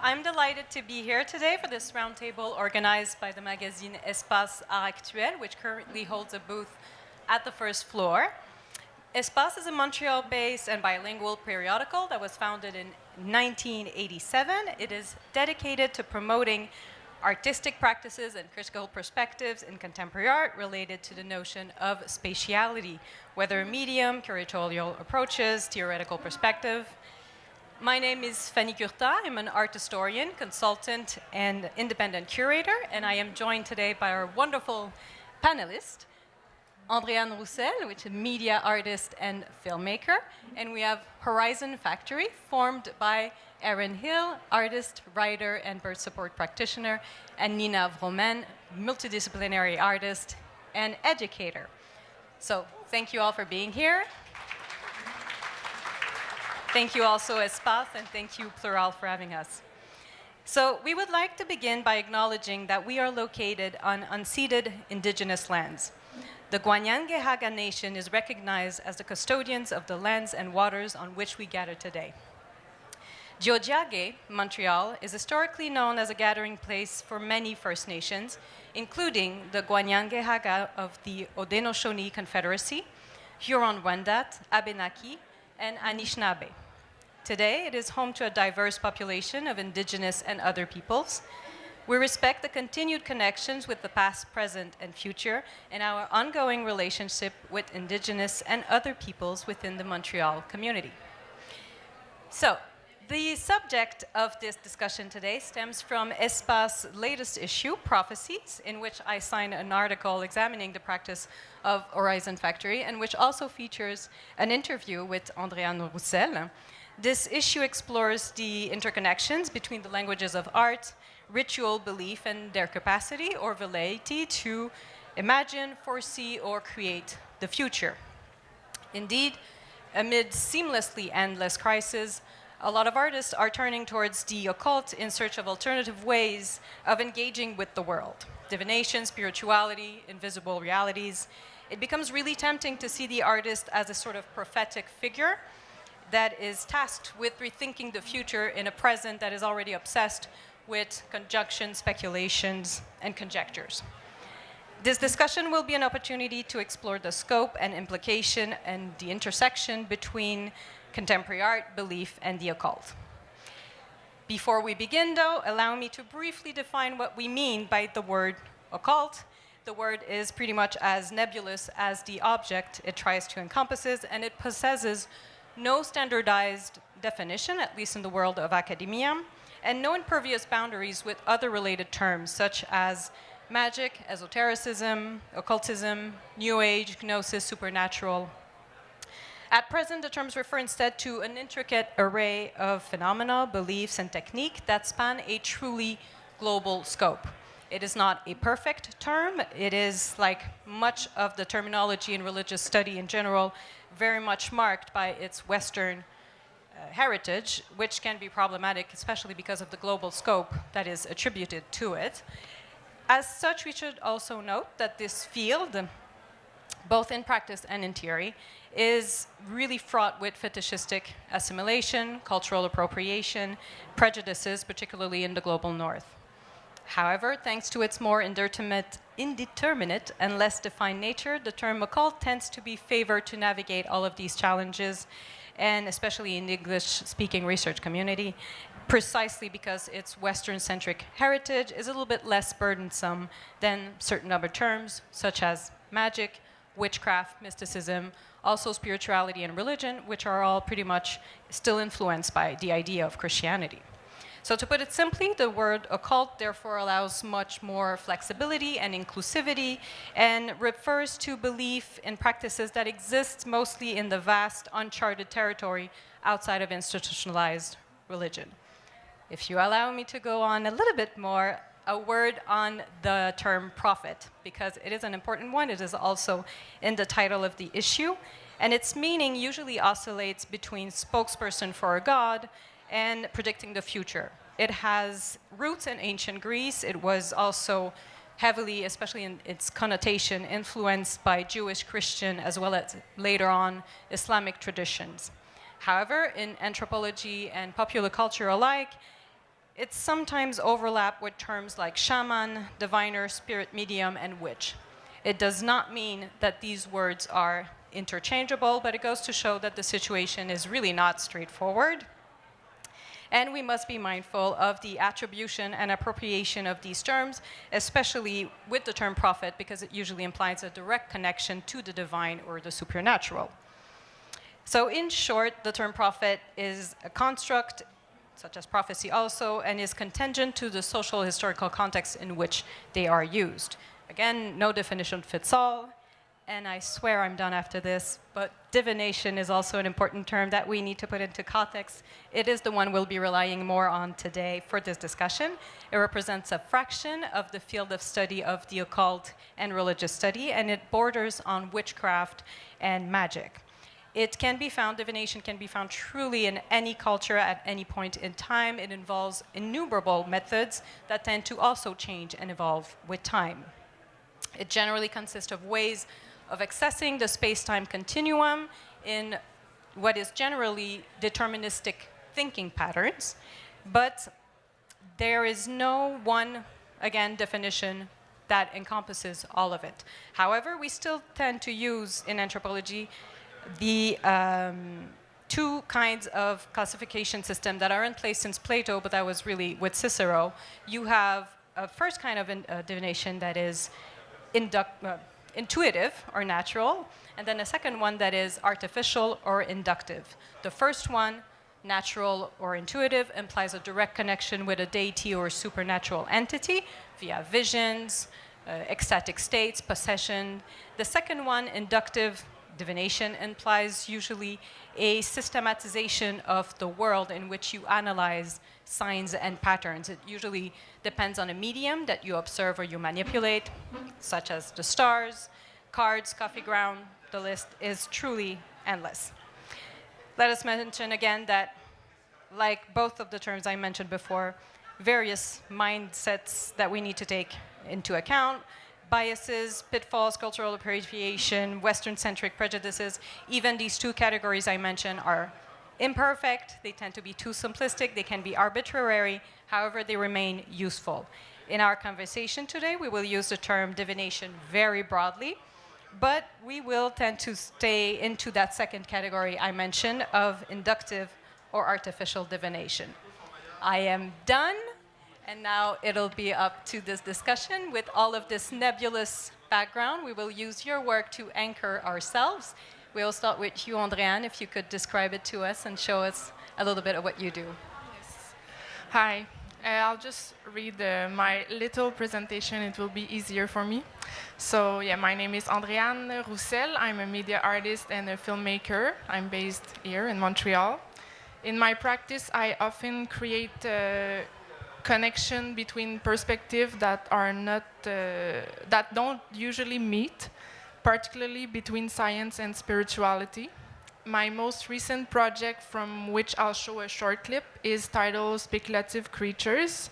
I'm delighted to be here today for this roundtable organized by the magazine ESPACE Actuel, which currently holds a booth at the first floor. ESPACE is a Montreal-based and bilingual periodical that was founded in 1987. It is dedicated to promoting artistic practices and critical perspectives in contemporary art related to the notion of spatiality, whether medium, curatorial approaches, theoretical perspective. My name is Fanny Curtat. I'm an art historian, consultant, and independent curator, and I am joined today by our wonderful panelist, Andrée-Anne Roussel, which is a media artist and filmmaker, and we have Horizon Factory, formed by Erin Hill, artist, writer, and birth support practitioner, and Nina Vroemen, multidisciplinary artist and educator. So thank you all for being here. Thank you also ESPACE, and thank you Plural for having us. So we would like to begin by acknowledging that we are located on unceded indigenous lands. The Kanien'kehá:ka Nation is recognized as the custodians of the lands and waters on which we gather today. Tiohtià:ke, Montreal, is historically known as a gathering place for many First Nations, including the Kanien'kehá:ka of the Haudenosaunee Confederacy, Huron-Wendat, Abenaki, and Anishinaabe. Today, it is home to a diverse population of indigenous and other peoples. We respect the continued connections with the past, present, and future, and our ongoing relationship with indigenous and other peoples within the Montreal community. So, the subject of this discussion today stems from ESPACE's latest issue, Prophecies, in which I signed an article examining the practice of Horizon Factory, and which also features an interview with Andrée-Anne Roussel. This issue explores the interconnections between the languages of art, ritual, belief, and their capacity or velleity to imagine, foresee, or create the future. Indeed, amid seamlessly endless crises, a lot of artists are turning towards the occult in search of alternative ways of engaging with the world. Divination, spirituality, invisible realities. It becomes really tempting to see the artist as a sort of prophetic figure that is tasked with rethinking the future in a present that is already obsessed with conjunctions, speculations, and conjectures. This discussion will be an opportunity to explore the scope and implication and the intersection between contemporary art, belief, and the occult. Before we begin, though, allow me to briefly define what we mean by the word occult. The word is pretty much as nebulous as the object it tries to encompass, and it possesses no standardized definition, at least in the world of academia, and no impervious boundaries with other related terms, such as magic, esotericism, occultism, New Age, gnosis, supernatural. At present, the terms refer instead to an intricate array of phenomena, beliefs, and technique that span a truly global scope. It is not a perfect term. It is, like much of the terminology in religious study in general, very much marked by its Western heritage, which can be problematic, especially because of the global scope that is attributed to it. As such, we should also note that this field, both in practice and in theory, is really fraught with fetishistic assimilation, cultural appropriation, prejudices, particularly in the global north. However, thanks to its more indeterminate and less defined nature, the term occult tends to be favored to navigate all of these challenges, and especially in the English-speaking research community, precisely because its Western-centric heritage is a little bit less burdensome than certain other terms, such as magic, witchcraft, mysticism, also spirituality and religion, which are all pretty much still influenced by the idea of Christianity. So to put it simply, the word occult therefore allows much more flexibility and inclusivity and refers to belief in practices that exist mostly in the vast, uncharted territory outside of institutionalized religion. If you allow me to go on a little bit more, a word on the term prophet, because it is an important one. It is also in the title of the issue, and its meaning usually oscillates between spokesperson for a god and predicting the future. It has roots in ancient Greece. It was also heavily, especially in its connotation, influenced by Jewish, Christian, as well as later on Islamic traditions. However, in anthropology and popular culture alike, it's sometimes overlapped with terms like shaman, diviner, spirit medium, and witch. It does not mean that these words are interchangeable, but it goes to show that the situation is really not straightforward. And we must be mindful of the attribution and appropriation of these terms, especially with the term prophet, because it usually implies a direct connection to the divine or the supernatural. So in short, the term prophet is a construct, such as prophecy also, and is contingent to the social historical context in which they are used. Again, no definition fits all, and I swear I'm done after this, but divination is also an important term that we need to put into context. It is the one we'll be relying more on today for this discussion. It represents a fraction of the field of study of the occult and religious study, and it borders on witchcraft and magic. It can be found, divination can be found truly in any culture at any point in time. It involves innumerable methods that tend to also change and evolve with time. It generally consists of ways of accessing the space-time continuum in what is generally deterministic thinking patterns, but there is no one, again, definition that encompasses all of it. However, we still tend to use in anthropology the two kinds of classification system that are in place since Plato, but that was really with Cicero. You have a first kind of divination that is intuitive or natural, and then a second one that is artificial or inductive. The first one, natural or intuitive, implies a direct connection with a deity or supernatural entity via visions, ecstatic states, possession. The second one, inductive divination, implies usually a systematization of the world in which you analyze signs and patterns. It usually depends on a medium that you observe or you manipulate, such as the stars, cards, coffee ground. The list is truly endless. Let us mention again that, like both of the terms I mentioned before, various mindsets that we need to take into account, biases, pitfalls, cultural appropriation, Western-centric prejudices. Even these two categories I mentioned are imperfect. They tend to be too simplistic. They can be arbitrary. However, they remain useful. In our conversation today, we will use the term divination very broadly, but we will tend to stay into that second category I mentioned of inductive or artificial divination. I am done. And now it'll be up to this discussion. With all of this nebulous background, we will use your work to anchor ourselves. We'll start with you, Andrée-Anne, if you could describe it to us and show us a little bit of what you do. Yes. Hi. I'll just read my little presentation. It will be easier for me. So, yeah, my name is Andrée-Anne Roussel. I'm a media artist and a filmmaker. I'm based here in Montreal. In my practice, I often create connection between perspectives that are not that don't usually meet, particularly between science and spirituality. My most recent project, from which I'll show a short clip, is titled Speculative Creatures.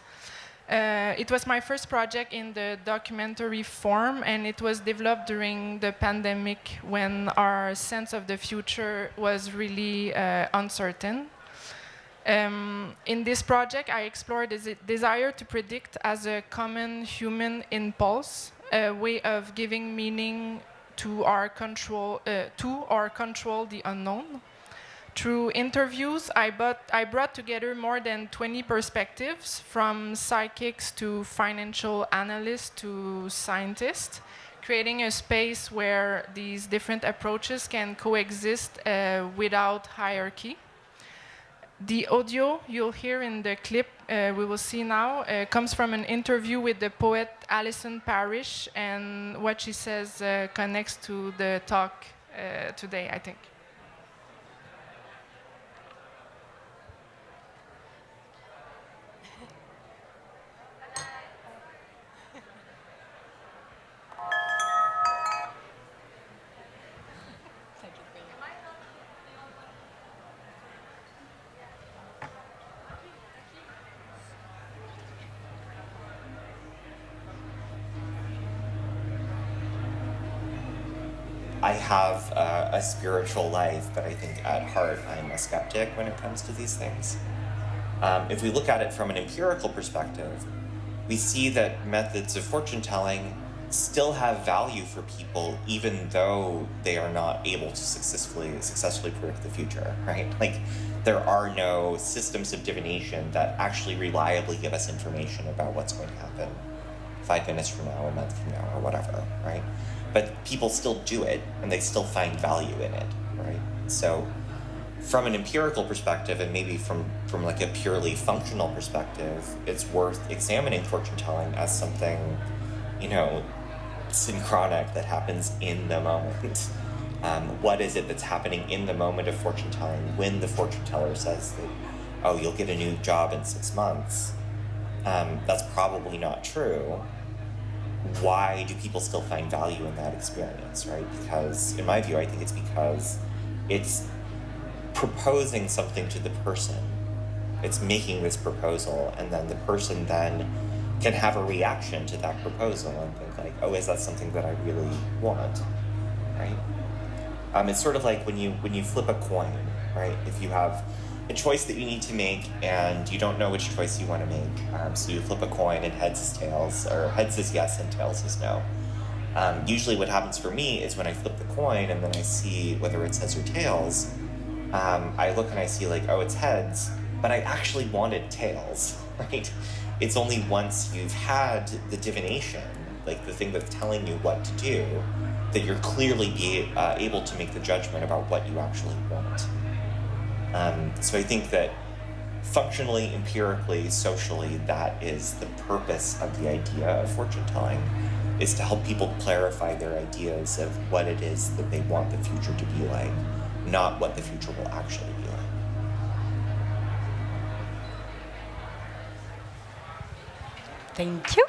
It was my first project in the documentary form, and it was developed during the pandemic when our sense of the future was really uncertain. In this project, I explored the desire to predict as a common human impulse, a way of giving meaning to our control the unknown. Through interviews, I brought together more than 20 perspectives, from psychics to financial analysts to scientists, creating a space where these different approaches can coexist without hierarchy. The audio you'll hear in the clip we will see now comes from an interview with the poet Alison Parrish, and what she says connects to the talk today, I think. I have a spiritual life, but I think at heart I'm a skeptic when it comes to these things. If we look at it from an empirical perspective, we see that methods of fortune telling still have value for people, even though they are not able to successfully predict the future, right? Like, there are no systems of divination that actually reliably give us information about what's going to happen 5 minutes from now, a month from now, or whatever, right? But people still do it, and they still find value in it, right? So from an empirical perspective, and maybe from like a purely functional perspective, it's worth examining fortune telling as something, synchronic, that happens in the moment. What is it that's happening in the moment of fortune telling when the fortune teller says that, oh, you'll get a new job in 6 months? That's probably not true. Why do people still find value in that experience, right? Because, in my view, I think it's because it's proposing something to the person. It's making this proposal, and then the person then can have a reaction to that proposal and think like, oh, is that something that I really want, right? It's sort of like when you flip a coin, right? If you have a choice that you need to make and you don't know which choice you want to make, so you flip a coin and heads is tails, or heads is yes and tails is no. Usually what happens for me is when I flip the coin and then I see whether it's heads or tails, I look and I see like, oh, it's heads, but I actually wanted tails, right? It's only once you've had the divination, like the thing that's telling you what to do, that you're clearly able to make the judgment about what you actually want. So I think that functionally, empirically, socially, that is the purpose of the idea of fortune telling, is to help people clarify their ideas of what it is that they want the future to be like, not what the future will actually be like. Thank you.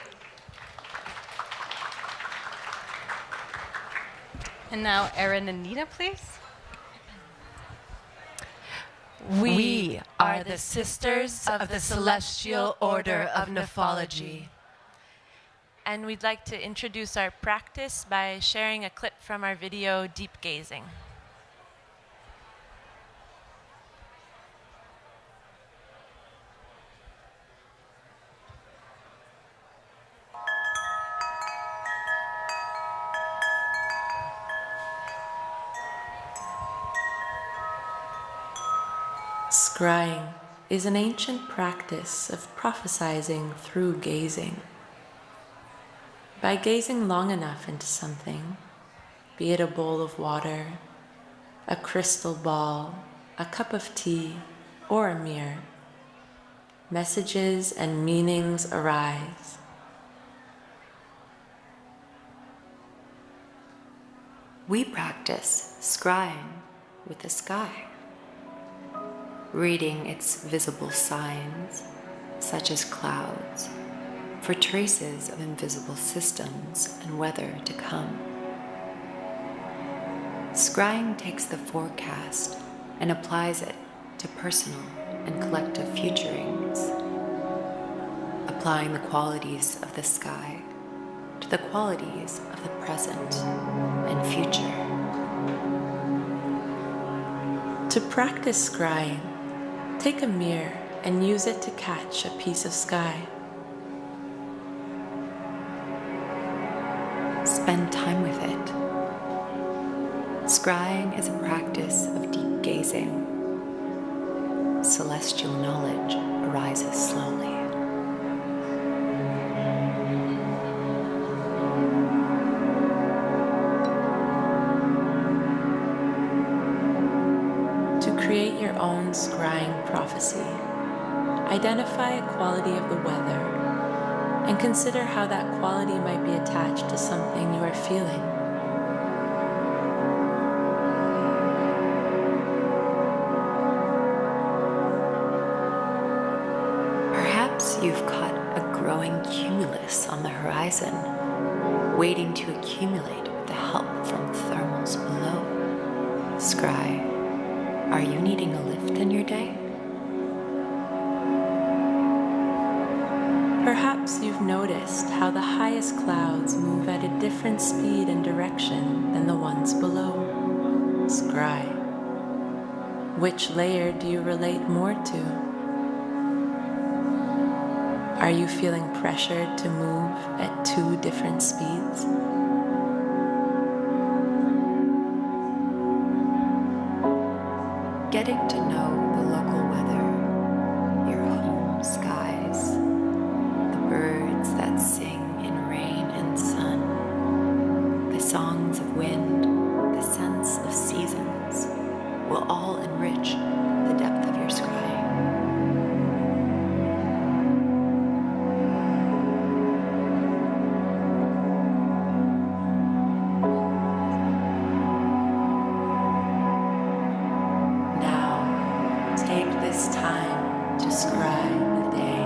And now Erin and Nina, please. We are the Sisters of the Celestial Order of Nephology. And we'd like to introduce our practice by sharing a clip from our video, Deep Gazing. Scrying is an ancient practice of prophesizing through gazing. By gazing long enough into something, be it a bowl of water, a crystal ball, a cup of tea, or a mirror, messages and meanings arise. We practice scrying with the sky, reading its visible signs, such as clouds, for traces of invisible systems and weather to come. Scrying takes the forecast and applies it to personal and collective futurings, applying the qualities of the sky to the qualities of the present and future. To practice scrying, take a mirror and use it to catch a piece of sky. Spend time with it. Scrying is a practice of deep gazing. Celestial knowledge arises slowly. Create your own scrying prophecy. Identify a quality of the weather and consider how that quality might be attached to something you are feeling. Perhaps you've caught a growing cumulus on the horizon, waiting to accumulate with the help from thermals below. Scry. Are you needing a lift in your day? Perhaps you've noticed how the highest clouds move at a different speed and direction than the ones below. Scry. Which layer do you relate more to? Are you feeling pressured to move at 2 different speeds? Getting to know the local weather, your home skies, the birds that sing in rain and sun, the songs of wind, the sense of seasons will all enrich the depth of your scrying. Time to scribe the day.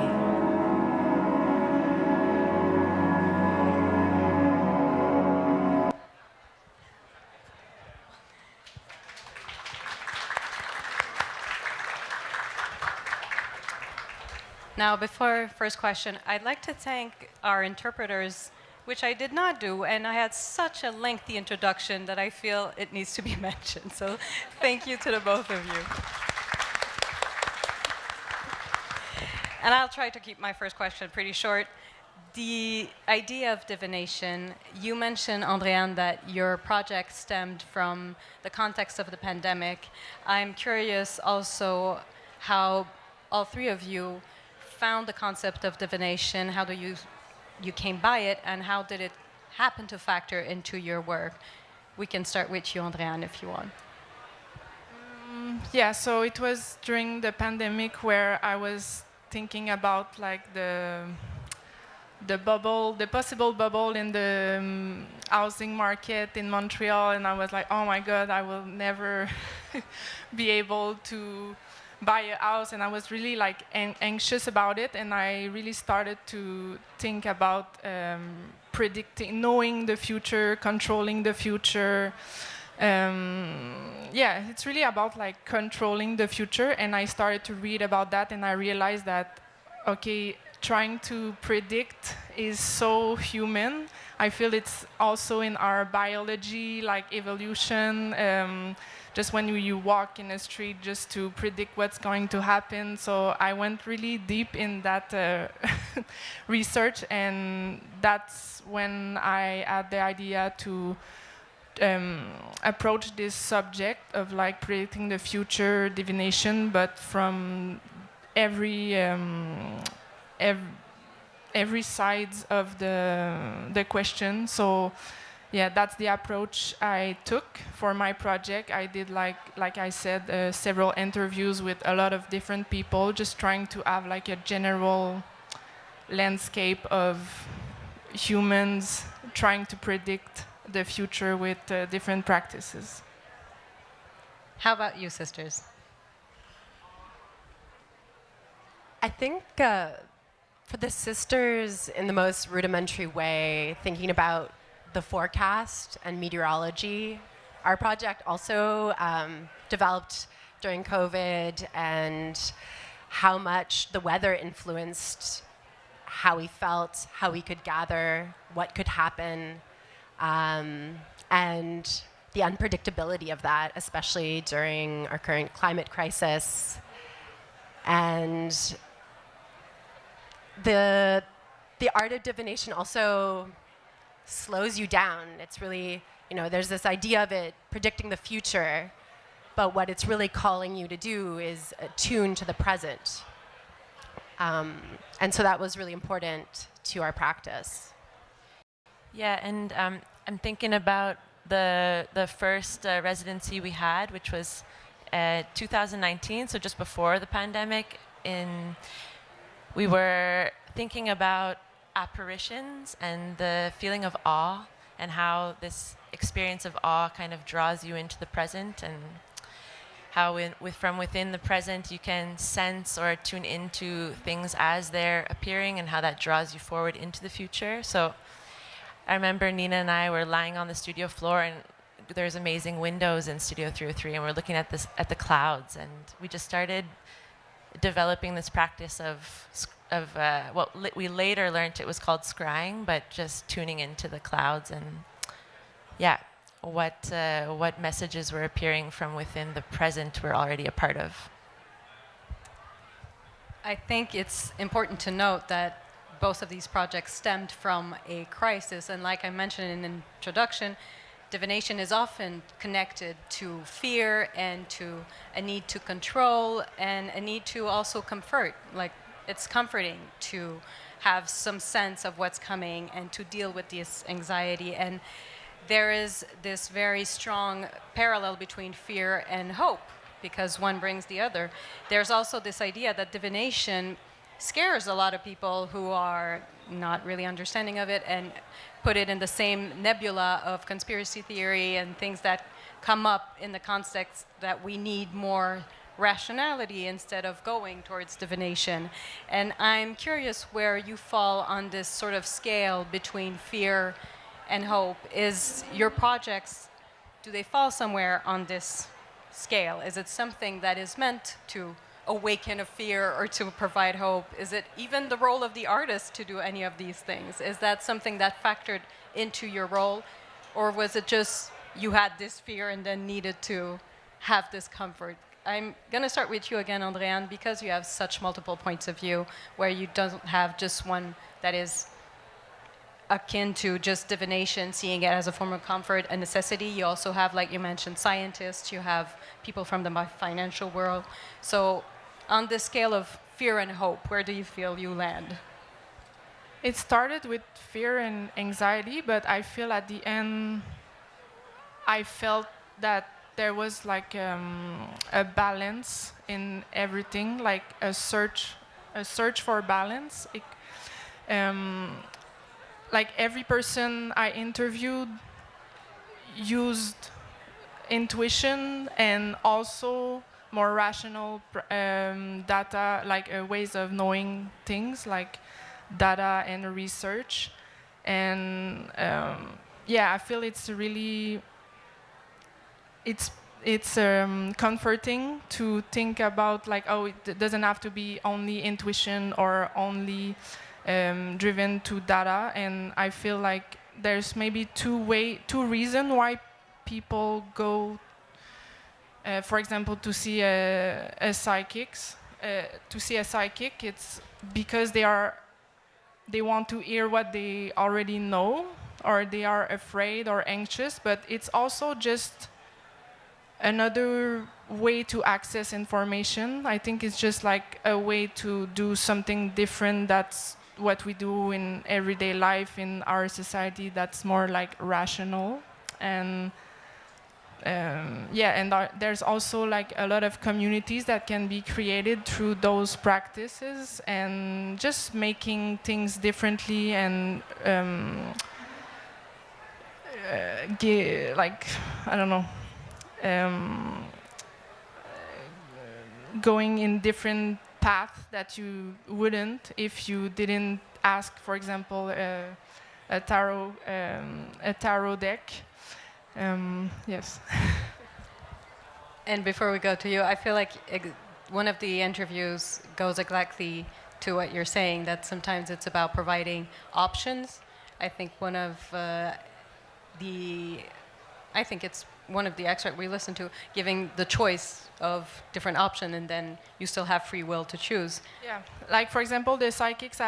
Now, before first question, I'd like to thank our interpreters, which I did not do, and I had such a lengthy introduction that I feel it needs to be mentioned. So thank you to the both of you. And I'll try to keep my first question pretty short. The idea of divination, you mentioned, Andrée-Anne, that your project stemmed from the context of the pandemic. I'm curious also how all three of you found the concept of divination, how do you came by it, and how did it happen to factor into your work? We can start with you, Andrée-Anne, if you want. Yeah, so it was during the pandemic where I was thinking about like the bubble, the possible bubble in the housing market in Montreal, and I was like, oh my God, I will never be able to buy a house, and I was really like anxious about it, and I really started to think about predicting, knowing the future, controlling the future. Yeah, it's really about like controlling the future, and I started to read about that, and I realized that, okay, trying to predict is so human. I feel it's also in our biology, like evolution, just when you walk in a street just to predict what's going to happen. So I went really deep in that research, and that's when I had the idea to approach this subject of like predicting the future, divination, but from every sides of the question. So yeah, that's the approach I took for my project. I did like I said, several interviews with a lot of different people, just trying to have like a general landscape of humans trying to predict the future with different practices. How about you, sisters? I think for the sisters, in the most rudimentary way, thinking about the forecast and meteorology, our project also developed during COVID, and how much the weather influenced how we felt, how we could gather, what could happen. And the unpredictability of that, especially during our current climate crisis. And the art of divination also slows you down. It's really, there's this idea of it predicting the future, but what it's really calling you to do is attune to the present. And so that was really important to our practice. Yeah, and I'm thinking about the first residency we had, which was 2019, so just before the pandemic. We were thinking about apparitions and the feeling of awe, and how this experience of awe kind of draws you into the present, and how from within the present you can sense or tune into things as they're appearing, and how that draws you forward into the future. So I remember Nina and I were lying on the studio floor, and there's amazing windows in Studio 303, and we're looking at the clouds, and we just started developing this practice of we later learned it was called scrying, but just tuning into the clouds, and yeah, what messages were appearing from within the present we're already a part of. I think it's important to note that both of these projects stemmed from a crisis. And like I mentioned in the introduction, divination is often connected to fear and to a need to control and a need to also comfort. Like, it's comforting to have some sense of what's coming and to deal with this anxiety. And there is this very strong parallel between fear and hope, because one brings the other. There's also this idea that divination scares a lot of people who are not really understanding of it and put it in the same nebula of conspiracy theory and things that come up in the context that we need more rationality instead of going towards divination. And I'm curious where you fall on this sort of scale between fear and hope. Is your projects, do they fall somewhere on this scale? Is it something that is meant to awaken a fear or to provide hope? Is it even the role of the artist to do any of these things? Is that something that factored into your role? Or was it just you had this fear and then needed to have this comfort? I'm going to start with you again, Andrée-Anne, because you have such multiple points of view where you don't have just one that is akin to just divination, seeing it as a form of comfort, a necessity. You also have, like you mentioned, scientists. You have people from the financial world. So on this scale of fear and hope, where do you feel you land? It started with fear and anxiety, but I feel at the end, I felt that there was like a balance in everything, like a search for balance. Like every person I interviewed used intuition and also more rational data, like ways of knowing things, like data and research. And yeah, I feel it's really, it's comforting to think about, like, oh, it doesn't have to be only intuition or only driven to data. And I feel like there's maybe two reasons why people go, for example, to see a psychic. It's because they want to hear what they already know, or they are afraid or anxious. But it's also just another way to access information. I think it's just like a way to do something different. That's what we do in everyday life in our society, that's more like rational. And yeah, and there's also like a lot of communities that can be created through those practices, and just making things differently, and like, I don't know, going in different path that you wouldn't if you didn't ask, for example, a tarot deck. Yes. And before we go to you, I feel like one of the interviews goes exactly to what you're saying, that sometimes it's about providing options. I think one of the excerpt we listened to, giving the choice of different option, and then you still have free will to choose. Yeah, like for example, the psychics,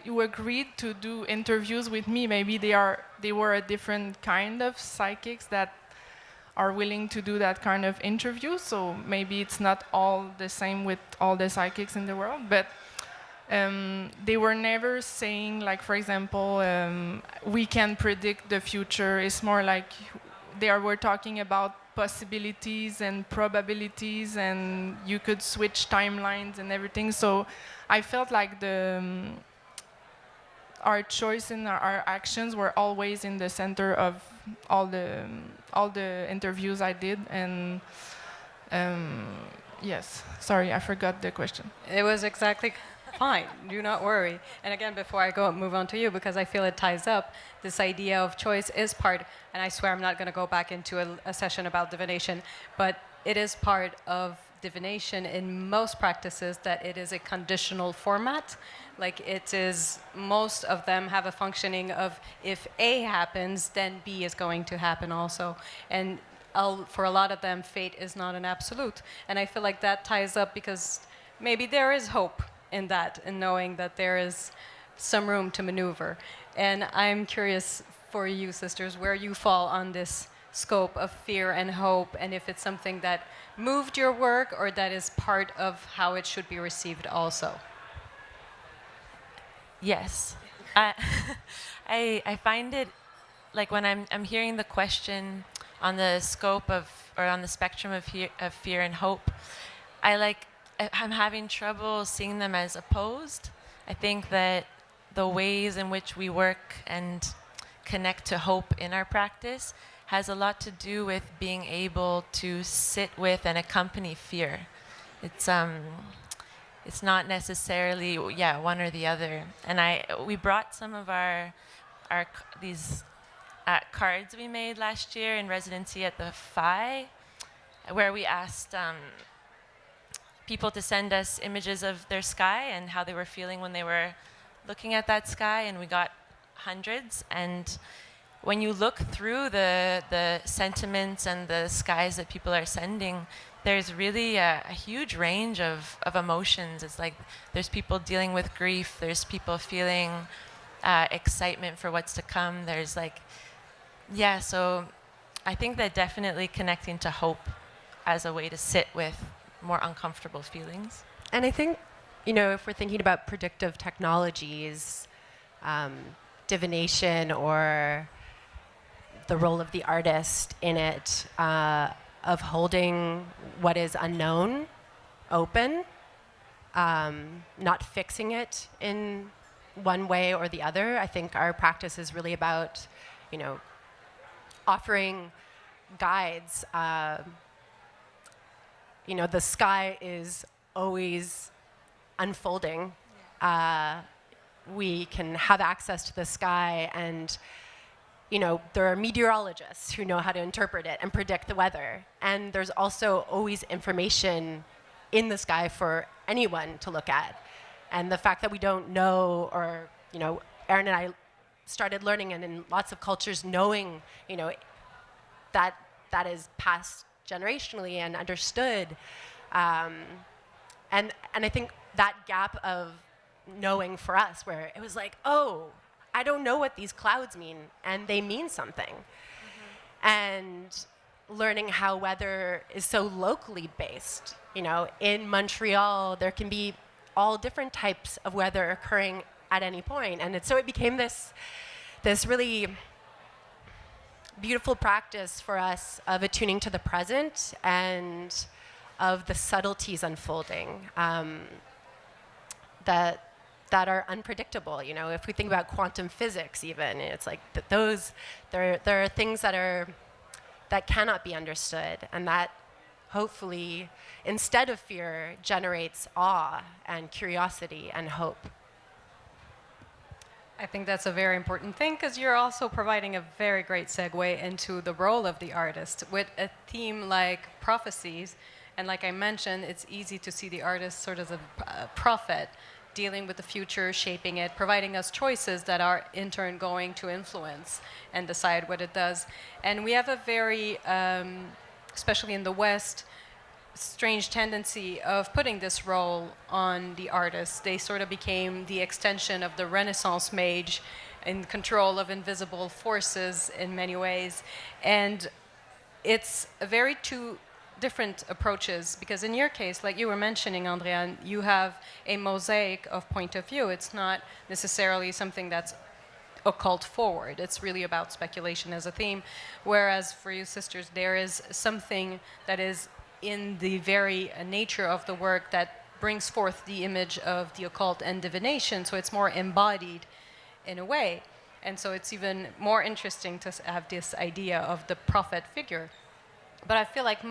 you agreed to do interviews with me. Maybe they were a different kind of psychics that are willing to do that kind of interview. So maybe it's not all the same with all the psychics in the world, but they were never saying, like, for example, we can predict the future. It's more like they were talking about possibilities and probabilities, and you could switch timelines and everything. So I felt like our choice and our actions were always in the center of all the interviews I did. And yes, sorry, I forgot the question. It was exactly fine. Do not worry. And again, before I move on to you, because I feel it ties up, this idea of choice is part, and I swear I'm not going to go back into a session about divination, but it is part of divination in most practices that it is a conditional format. Like, it is, most of them have a functioning of, if A happens, then B is going to happen also. And for a lot of them, fate is not an absolute. And I feel like that ties up because maybe there is hope in that, in knowing that there is some room to maneuver. And I'm curious for you, sisters, where you fall on this scope of fear and hope, and if it's something that moved your work or that is part of how it should be received also. Yes. I find it, like when I'm hearing the question on the scope of, or on the spectrum of fear and hope, I'm having trouble seeing them as opposed. I think that the ways in which we work and connect to hope in our practice has a lot to do with being able to sit with and accompany fear. It's not necessarily one or the other. And we brought some of these cards we made last year in residency at the FI, where we asked people to send us images of their sky and how they were feeling when they were looking at that sky, and we got hundreds. And when you look through the sentiments and the skies that people are sending, there's really a huge range of emotions. It's like there's people dealing with grief, there's people feeling excitement for what's to come. There's so I think that definitely connecting to hope as a way to sit with more uncomfortable feelings. And I think, if we're thinking about predictive technologies, divination, or the role of the artist in it, of holding what is unknown open, not fixing it in one way or the other. I think our practice is really about, offering guides. The sky is always unfolding. We can have access to the sky, and there are meteorologists who know how to interpret it and predict the weather. And there's also always information in the sky for anyone to look at. And the fact that we don't know, or, Erin and I started learning, and in lots of cultures knowing, that is passed generationally and understood. And I think that gap of knowing for us, where it was like, oh, I don't know what these clouds mean, and they mean something. Mm-hmm. And learning how weather is so locally based. In Montreal, there can be all different types of weather occurring at any point. And so it became this really beautiful practice for us of attuning to the present and of the subtleties unfolding that are unpredictable. If we think about quantum physics, even, it's like there are things that cannot be understood, and that hopefully, instead of fear, generates awe and curiosity and hope. I think that's a very important thing, because you're also providing a very great segue into the role of the artist. With a theme like Prophecies, and like I mentioned, it's easy to see the artist sort of as a prophet, dealing with the future, shaping it, providing us choices that are in turn going to influence and decide what it does. And we have a very, especially in the West, strange tendency of putting this role on the artist. They sort of became the extension of the Renaissance mage in control of invisible forces in many ways. And it's a very two different approaches, because in your case, like you were mentioning, Andrée-Anne, you have a mosaic of point of view. It's not necessarily something that's occult forward. It's really about speculation as a theme. Whereas for you sisters, there is something that is in the very nature of the work that brings forth the image of the occult and divination, so it's more embodied in a way. And so it's even more interesting to have this idea of the prophet figure. But I feel like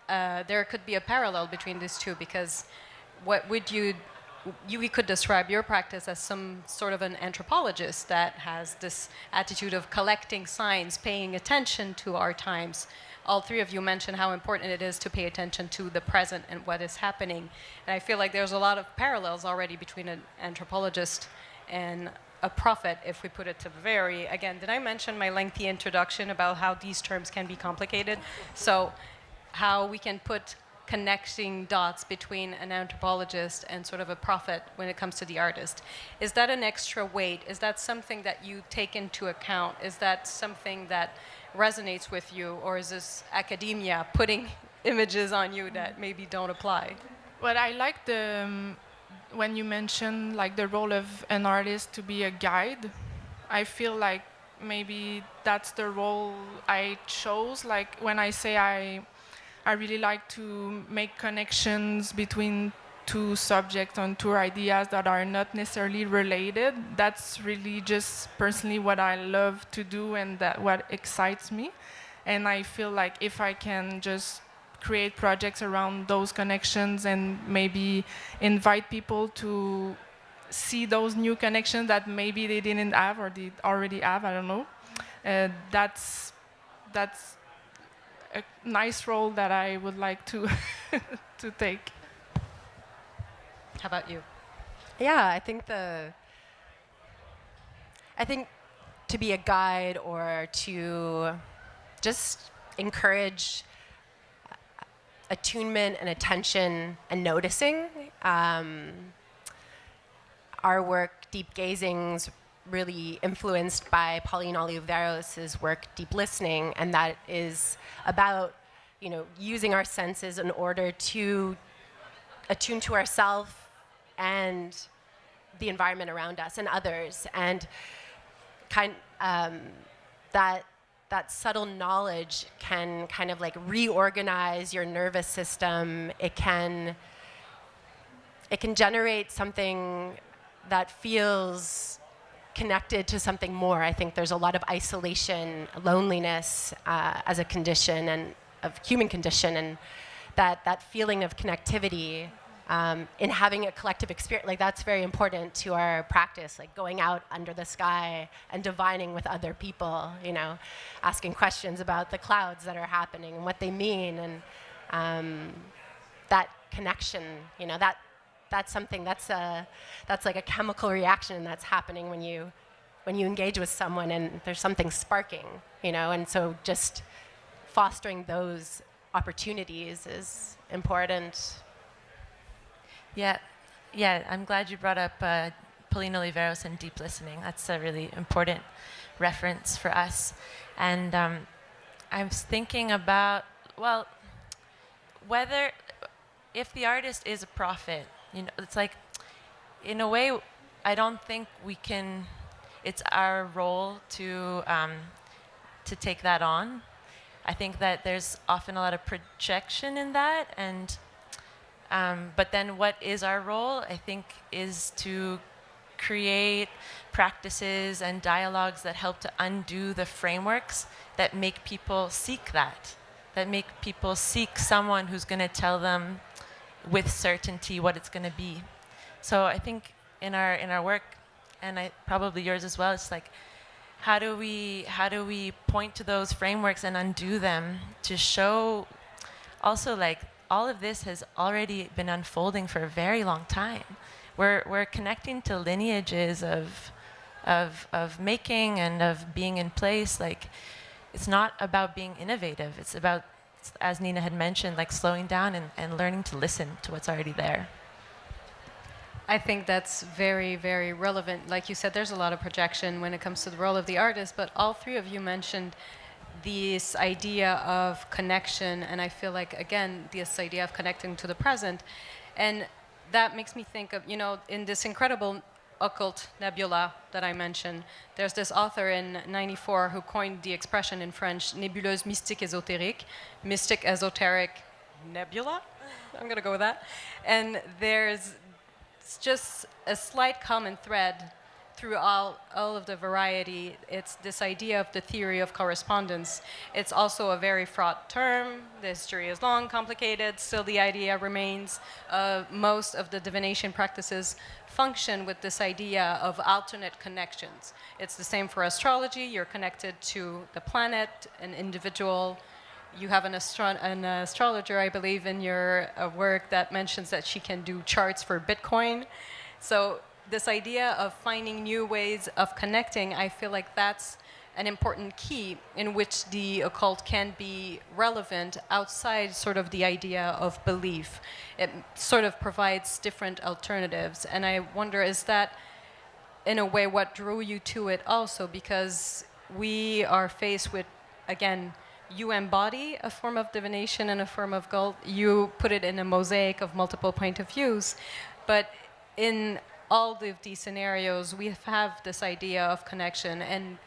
there could be a parallel between these two, because what would we could describe your practice as some sort of an anthropologist that has this attitude of collecting signs, paying attention to our times. All three of you mentioned how important it is to pay attention to the present and what is happening. And I feel like there's a lot of parallels already between an anthropologist and a prophet, if we put it to again, did I mention my lengthy introduction about how these terms can be complicated? So how we can put connecting dots between an anthropologist and sort of a prophet when it comes to the artist. Is that an extra weight? Is that something that you take into account? Is that something that resonates with you? Or is this academia putting images on you that maybe don't apply? Well, I like when you mention like the role of an artist to be a guide. I feel like maybe that's the role I chose. Like when I say I really like to make connections between two subjects and two ideas that are not necessarily related. That's really just personally what I love to do and that what excites me. And I feel like if I can just create projects around those connections and maybe invite people to see those new connections that maybe they didn't have or they already have, I don't know. That's a nice role that I would like to to take. How about you? Yeah, I think to be a guide or to just encourage attunement and attention and noticing. Our work, Deep Gazing's, really influenced by Pauline Oliveros' work, Deep Listening, and that is about, using our senses in order to attune to ourselves and the environment around us and others, and that subtle knowledge can kind of like reorganize your nervous system. It can generate something that feels connected to something more. I think there's a lot of isolation, loneliness as a condition and of human condition, and that feeling of connectivity in having a collective experience, like that's very important to our practice, like going out under the sky and divining with other people, asking questions about the clouds that are happening and what they mean, and that connection, that's something that's like a chemical reaction that's happening when you engage with someone and there's something sparking, and so just fostering those opportunities is important. Yeah, I'm glad you brought up Pauline Oliveros and Deep Listening. That's a really important reference for us. And I was thinking about, if the artist is a prophet, it's like, in a way, I don't think it's our role to take that on. I think that there's often a lot of projection in that, and but then what is our role, I think, is to create practices and dialogues that help to undo the frameworks that make people seek that make people seek someone who's going to tell them with certainty what it's going to be. So I think in our work, and probably yours as well, it's like, how do we point to those frameworks and undo them to show also, like, all of this has already been unfolding for a very long time. We're connecting to lineages of making and of being in place. Like, it's not about being innovative. It's about, as Nina had mentioned, like slowing down and learning to listen to what's already there. I think that's very, very relevant. Like you said, there's a lot of projection when it comes to the role of the artist, but all three of you mentioned this idea of connection, and I feel like, again, this idea of connecting to the present. And that makes me think of, in this incredible occult nebula that I mentioned, there's this author in '94 who coined the expression in French, nébuleuse mystique ésotérique, mystic esoteric nebula. I'm going to go with that. And there's just a slight common thread through all of the variety. It's this idea of the theory of correspondence. It's also a very fraught term. The history is long, complicated. Still, the idea remains. Most of the divination practices function with this idea of alternate connections. It's the same for astrology. You're connected to the planet, an individual. You have an astrologer, I believe, in your work that mentions that she can do charts for Bitcoin. So this idea of finding new ways of connecting, I feel like that's an important key in which the occult can be relevant outside sort of the idea of belief. It sort of provides different alternatives. And I wonder, is that in a way what drew you to it also? Because we are faced with, again, you embody a form of divination and a form of occult. You put it in a mosaic of multiple point of views. But in all of these scenarios, we have this idea of connection. And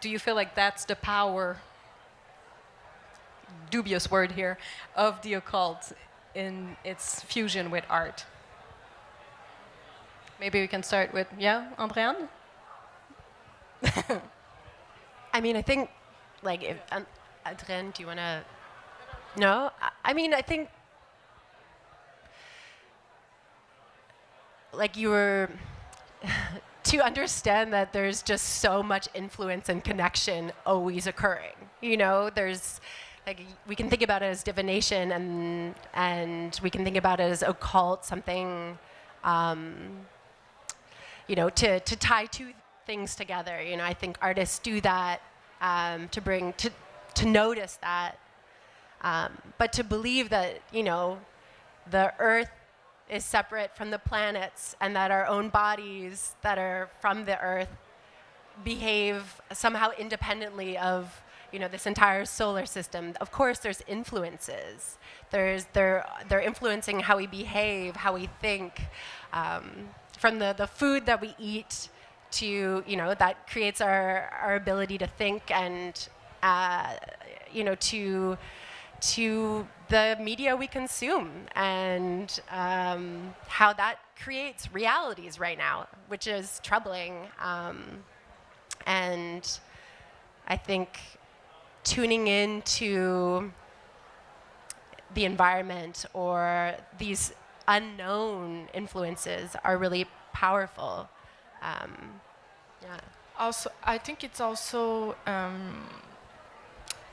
do you feel like that's the power, dubious word here, of the occult in its fusion with art? Maybe we can start with, Andrée-Anne? I mean, I think, like, if, Adrien, do you want to? No? I mean, I think, like, you were, to understand that there's just so much influence and connection always occurring. You know, there's, like, we can think about it as divination, and we can think about it as occult, something, you know, to tie two things together. You know, I think artists do that to bring, to notice that, but to believe that, you know, the earth is separate from the planets, and that our own bodies that are from the earth behave somehow independently of, you know, this entire solar system. Of course, there's influences. They're influencing how we behave, how we think, from the food that we eat to, you know, that creates our ability to think, and, you know, to the media we consume, and how that creates realities right now, which is troubling. And I think tuning into the environment or these unknown influences are really powerful. Yeah. Also, I think it's also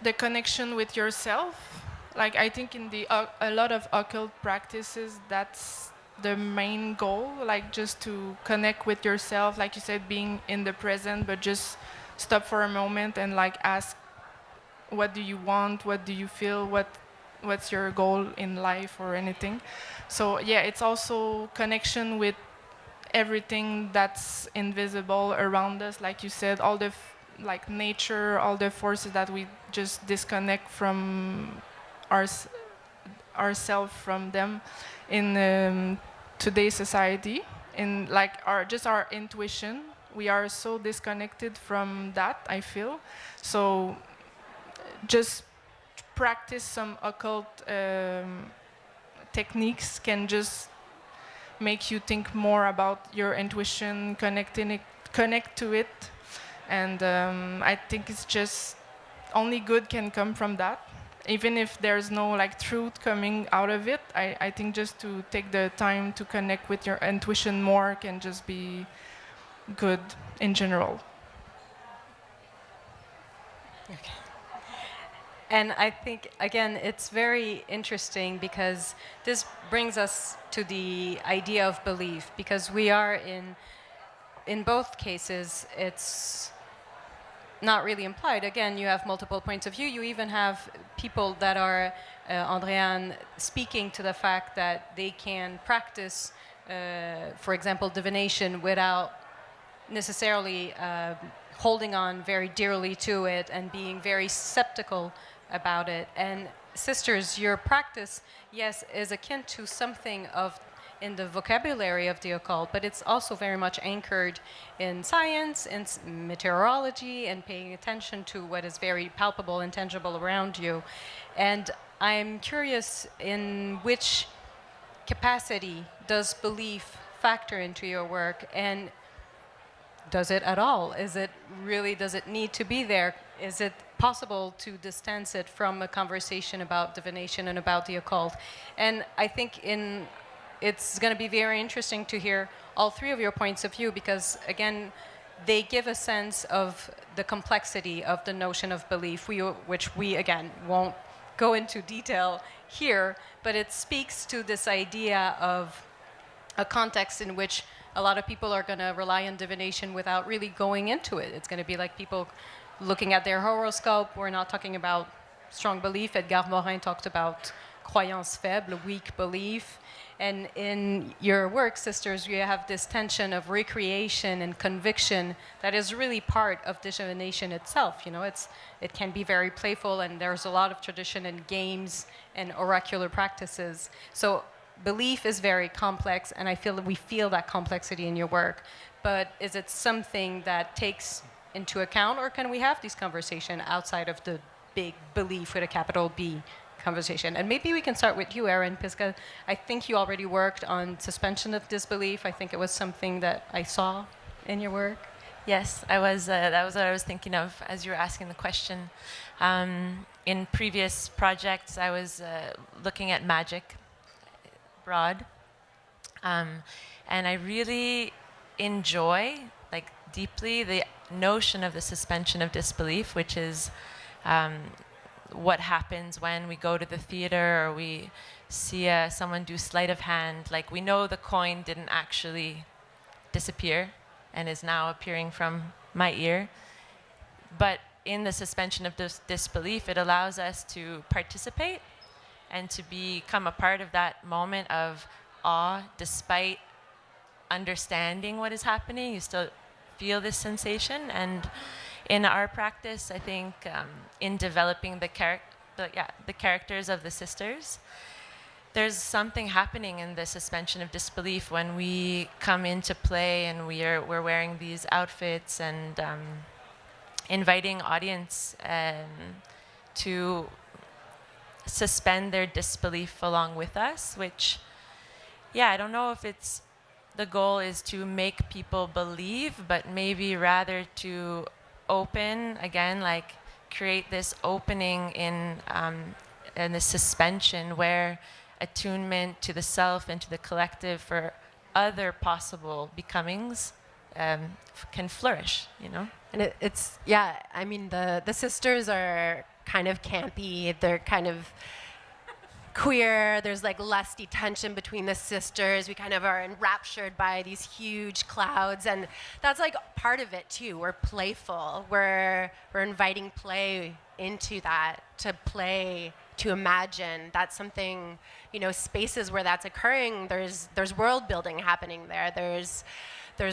the connection with yourself. Like, I think in a lot of occult practices, that's the main goal, like just to connect with yourself, like you said, being in the present, but just stop for a moment and like ask, what do you want? What do you feel? What's your goal in life or anything? So yeah, it's also connection with everything that's invisible around us, like you said, all the like nature, all the forces that we just disconnect from ourselves from them in today's society. In like our intuition, we are so disconnected from that, I feel. So just practice some occult techniques can just make you think more about your intuition, connect to it. And I think it's just only good can come from that. Even if there's no like truth coming out of it, I think just to take the time to connect with your intuition more can just be good in general. Okay. And I think, again, it's very interesting because this brings us to the idea of belief, because we are in both cases, it's not really implied. Again, you have multiple points of view. You even have people that are, Andrée-Anne, speaking to the fact that they can practice, for example, divination without necessarily holding on very dearly to it and being very skeptical about it. And sisters, your practice, yes, is akin to something of in the vocabulary of the occult, but it's also very much anchored in science, in meteorology, and paying attention to what is very palpable and tangible around you. And I'm curious, in which capacity does belief factor into your work, and does it at all? Is it really, does it need to be there? Is it possible to distance it from a conversation about divination and about the occult? And I think it's going to be very interesting to hear all three of your points of view, because, again, they give a sense of the complexity of the notion of belief, which we, again, won't go into detail here, but it speaks to this idea of a context in which a lot of people are going to rely on divination without really going into it. It's going to be like people looking at their horoscope. We're not talking about strong belief. Edgar Morin talked about croyance faible, weak belief. And in your work, sisters, you have this tension of recreation and conviction that is really part of divination itself. It can be very playful, and there's a lot of tradition in games and oracular practices. So belief is very complex, and I feel that we feel that complexity in your work. But is it something that takes into account, or can we have this conversation outside of the big belief with a capital B conversation? And maybe we can start with you, Erin, because I think you already worked on suspension of disbelief. I think it was something that I saw in your work. Yes, I was. That was what I was thinking of as you were asking the question. In previous projects, I was looking at magic, broad, and I really enjoy, deeply, the notion of the suspension of disbelief, which is what happens when we go to the theater or we see someone do sleight of hand. We know the coin didn't actually disappear and is now appearing from my ear. But in the suspension of disbelief, it allows us to participate and to become a part of that moment of awe. Despite understanding what is happening, you still feel this sensation. And in our practice, I think in developing the characters of the sisters, there's something happening in the suspension of disbelief when we come into play and we're wearing these outfits and inviting audience to suspend their disbelief along with us, which, I don't know if it's the goal is to make people believe, but maybe rather to open, again, create this opening in the suspension where attunement to the self and to the collective for other possible becomings can flourish, And it's the sisters are kind of campy. They're kind of queer. There's less detention between the sisters. We kind of are enraptured by these huge clouds, and that's part of it too. We're playful. We're inviting play into that, to play, to imagine. That's something, spaces where that's occurring. There's world building happening there. There's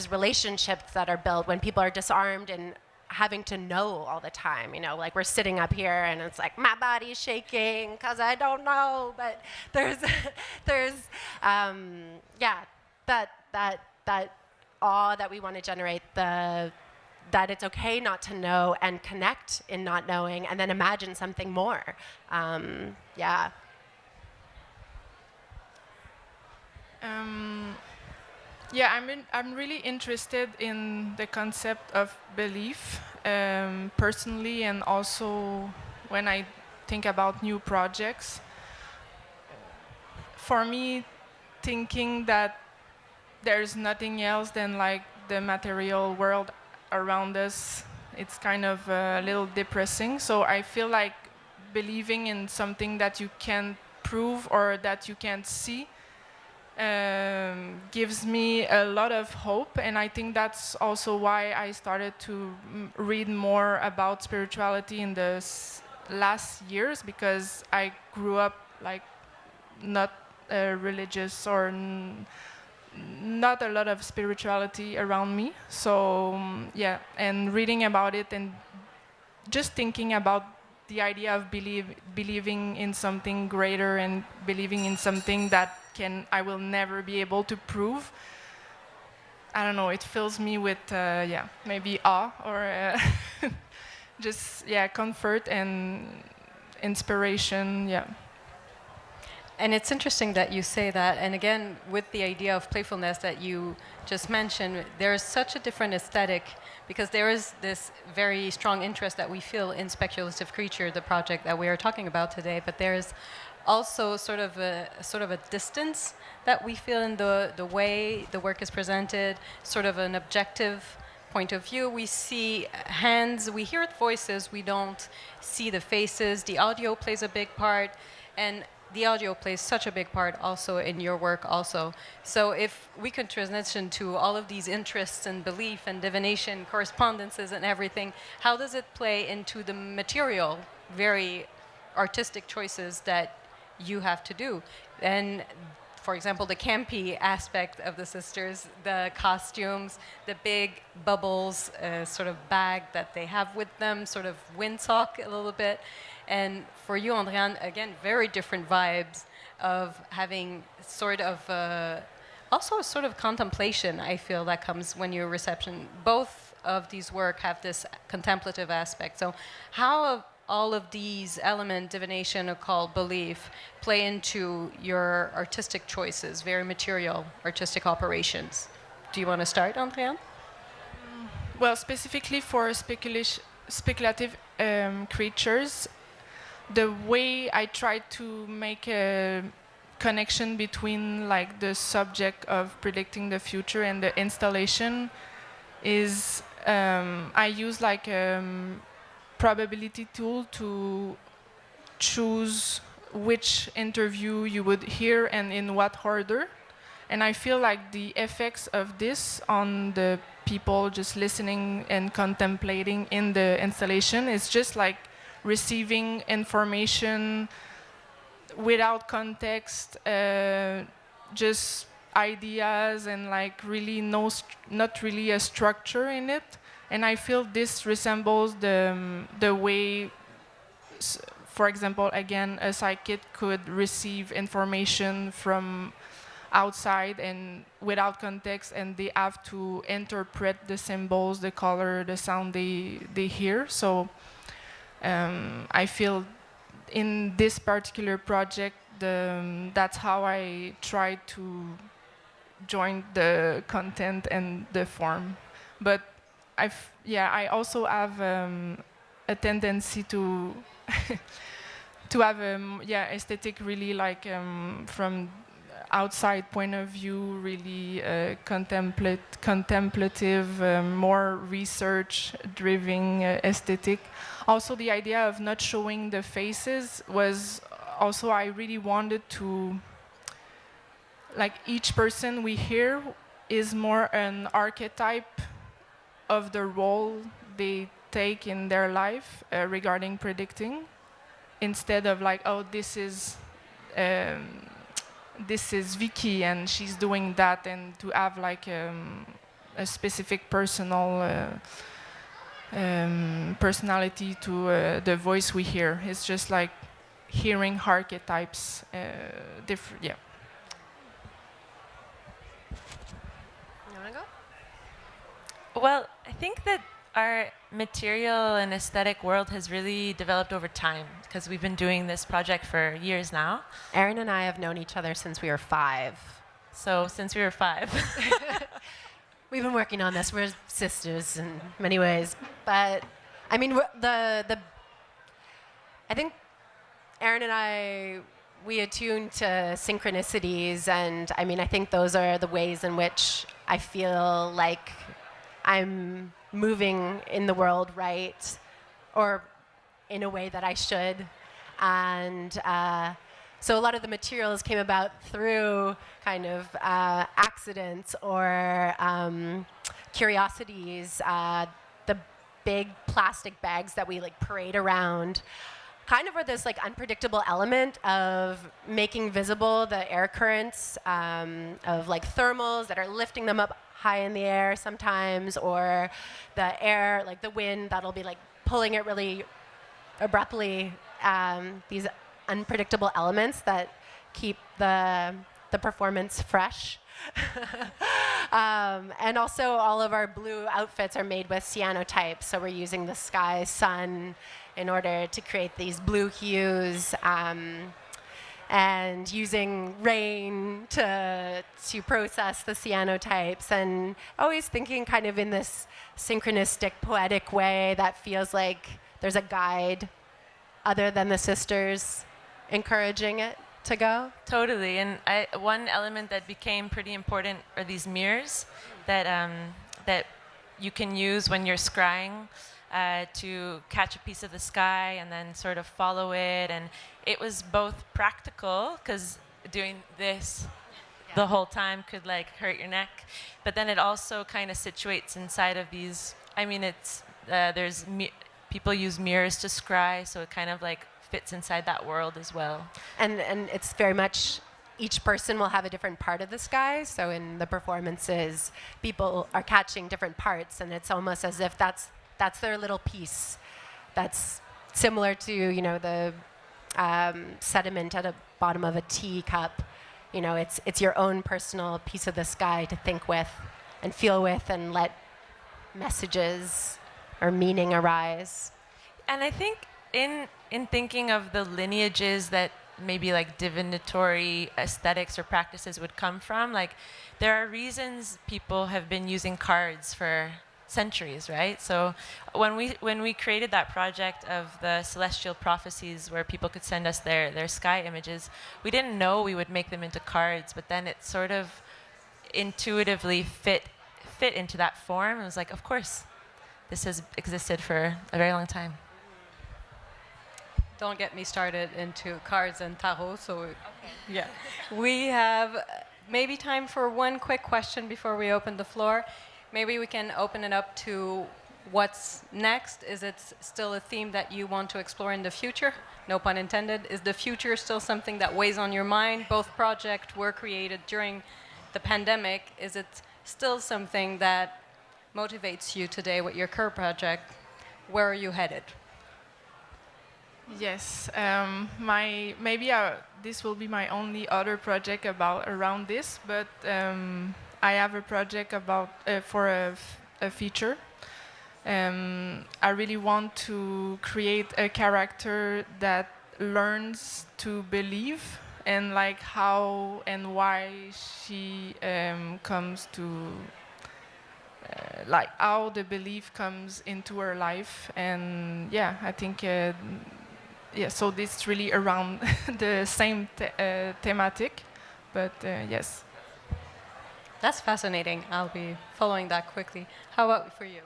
relationships that are built when people are disarmed and having to know all the time, we're sitting up here and it's my body's shaking because I don't know, but there's that awe that we want to generate, that it's okay not to know and connect in not knowing and then imagine something more. I'm really interested in the concept of belief, personally, and also when I think about new projects. For me, thinking that there's nothing else than the material world around us, it's kind of a little depressing. So I feel believing in something that you can't prove or that you can't see gives me a lot of hope, and I think that's also why I started to read more about spirituality in the last years, because I grew up not religious or not a lot of spirituality around me. So and reading about it and just thinking about the idea of believing in something greater and believing in something that I will never be able to prove. I don't know, it fills me with maybe awe or just comfort and inspiration. And it's interesting that you say that, and again, with the idea of playfulness that you just mentioned, there's such a different aesthetic, because there is this very strong interest that we feel in Speculative Creature, the project that we are talking about today, but there's also sort of a distance that we feel in the way the work is presented, sort of an objective point of view. We see hands, we hear voices, we don't see the faces. The audio plays a big part, and the audio plays such a big part also in your work also. So if we could transition to all of these interests and belief and divination, correspondences and everything, how does it play into the material, very artistic choices that you have to do? And for example, the campy aspect of the sisters, the costumes, the big bubbles, sort of bag that they have with them, sort of windsock a little bit. And for you, Andrée-Anne, again, very different vibes of having sort of, also a sort of contemplation, I feel, that comes when you're reception. Both of these work have this contemplative aspect. So how have all of these elements, divination, occult, belief, play into your artistic choices, very material artistic operations? Do you want to start, Andrée-Anne? Well, specifically for speculative creatures, the way I try to make a connection between like the subject of predicting the future and the installation is I use like probability tool to choose which interview you would hear and in what order. And I feel like the effects of this on the people just listening and contemplating in the installation is just like receiving information without context, just ideas and like really not really a structure in it. And I feel this resembles the way, for example, again, a psychic could receive information from outside and without context, and they have to interpret the symbols, the color, the sound they hear. So I feel in this particular project, that's how I try to join the content and the form. But I also have a tendency to to have aesthetic really like from outside point of view, really contemplative, more research-driven aesthetic. Also, the idea of not showing the faces was also, I really wanted to, like each person we hear is more an archetype of the role they take in their life regarding predicting, instead of like, oh, this is Vicky and she's doing that, and to have like a specific personality to the voice we hear. It's just like hearing archetypes, different. Yeah. You want to go? Well, I think that our material and aesthetic world has really developed over time because we've been doing this project for years now. Erin and I have known each other since we were 5. So since we were 5. We've been working on this. We're sisters in many ways. But I mean, I think Erin and I, we attune to synchronicities, and I mean, I think those are the ways in which I feel like I'm moving in the world, right? Or in a way that I should. And so a lot of the materials came about through kind of accidents or curiosities. The big plastic bags that we like parade around kind of are this like unpredictable element of making visible the air currents of like thermals that are lifting them up high in the air sometimes, or the air, like the wind that'll be like pulling it really abruptly. These unpredictable elements that keep the performance fresh. And also all of our blue outfits are made with cyanotypes, so we're using the sky, sun, in order to create these blue hues, and using rain to process the cyanotypes, and always thinking kind of in this synchronistic, poetic way that feels like there's a guide other than the sisters encouraging it to go. Totally, and one element that became pretty important are these mirrors that that you can use when you're scrying. to catch a piece of the sky and then sort of follow it. And it was both practical, because doing this the whole time could like hurt your neck, but then it also kind of situates inside of these. I mean, it's people use mirrors to scry, so it kind of like fits inside that world as well. And it's very much, each person will have a different part of the sky. So in the performances, people are catching different parts, and it's almost as if that's their little piece. That's similar to, you know, the sediment at the bottom of a teacup. You know, it's your own personal piece of the sky to think with and feel with and let messages or meaning arise. And I think in thinking of the lineages that maybe like divinatory aesthetics or practices would come from, like there are reasons people have been using cards for centuries, right? So when we created that project of the celestial prophecies where people could send us their sky images, we didn't know we would make them into cards, but then it sort of intuitively fit into that form. It was like, of course, this has existed for a very long time. Don't get me started into cards and tarot. So, yeah. We have maybe time for one quick question before we open the floor. Maybe we can open it up to what's next. Is it still a theme that you want to explore in the future? No pun intended. Is the future still something that weighs on your mind? Both projects were created during the pandemic. Is it still something that motivates you today with your current project? Where are you headed? Yes, this will be my only other project around this, but I have a project about for a feature. I really want to create a character that learns to believe, and like how and why she comes to like how the belief comes into her life. And yeah, I think so this is really around the same thematic, but yes. That's fascinating. I'll be following that quickly. How about for you?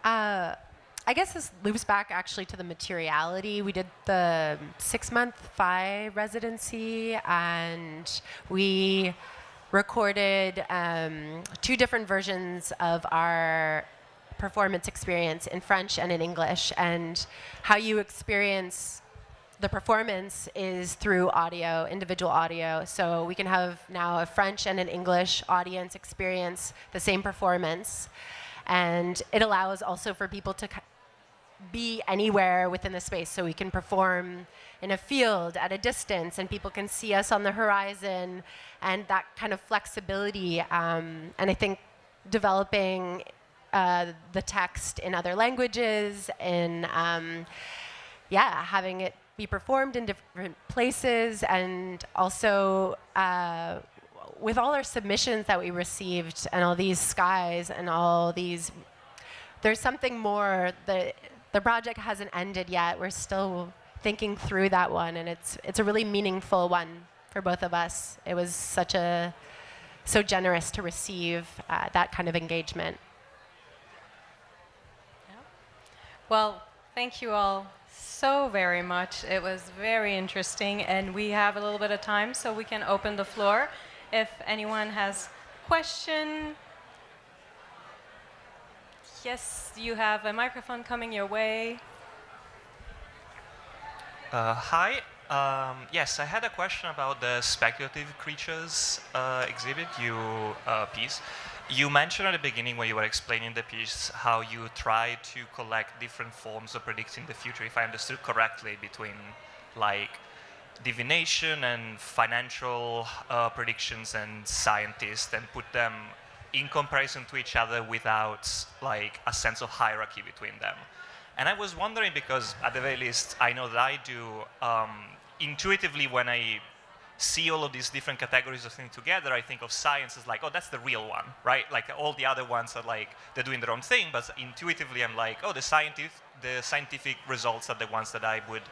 I guess this loops back actually to the materiality. We did the 6-month Phi residency, and we recorded 2 different versions of our performance experience in French and in English. And how you experience the performance is through audio, individual audio. So we can have now a French and an English audience experience the same performance. And it allows also for people to be anywhere within the space. So we can perform in a field at a distance, and people can see us on the horizon, and that kind of flexibility. And I think developing the text in other languages, and having it be performed in different places, and also with all our submissions that we received and all these skies and all these, there's something more. The project hasn't ended yet. We're still thinking through that one, and it's a really meaningful one for both of us. It was so generous to receive that kind of engagement. Yeah. Well, thank you all so very much. It was very interesting, and we have a little bit of time, so we can open the floor. If anyone has question. Yes, you have a microphone coming your way. Hi. Yes, I had a question about the speculative creatures exhibit, piece. You mentioned at the beginning when you were explaining the piece how you try to collect different forms of predicting the future, if I understood correctly, between like divination and financial predictions and scientists, and put them in comparison to each other without like a sense of hierarchy between them. And I was wondering, because at the very least I know that I do, intuitively when I see all of these different categories of things together, I think of science as like, oh, that's the real one, right? Like all the other ones are like, they're doing their own thing, but intuitively I'm like, oh, the scientific results are the ones that I would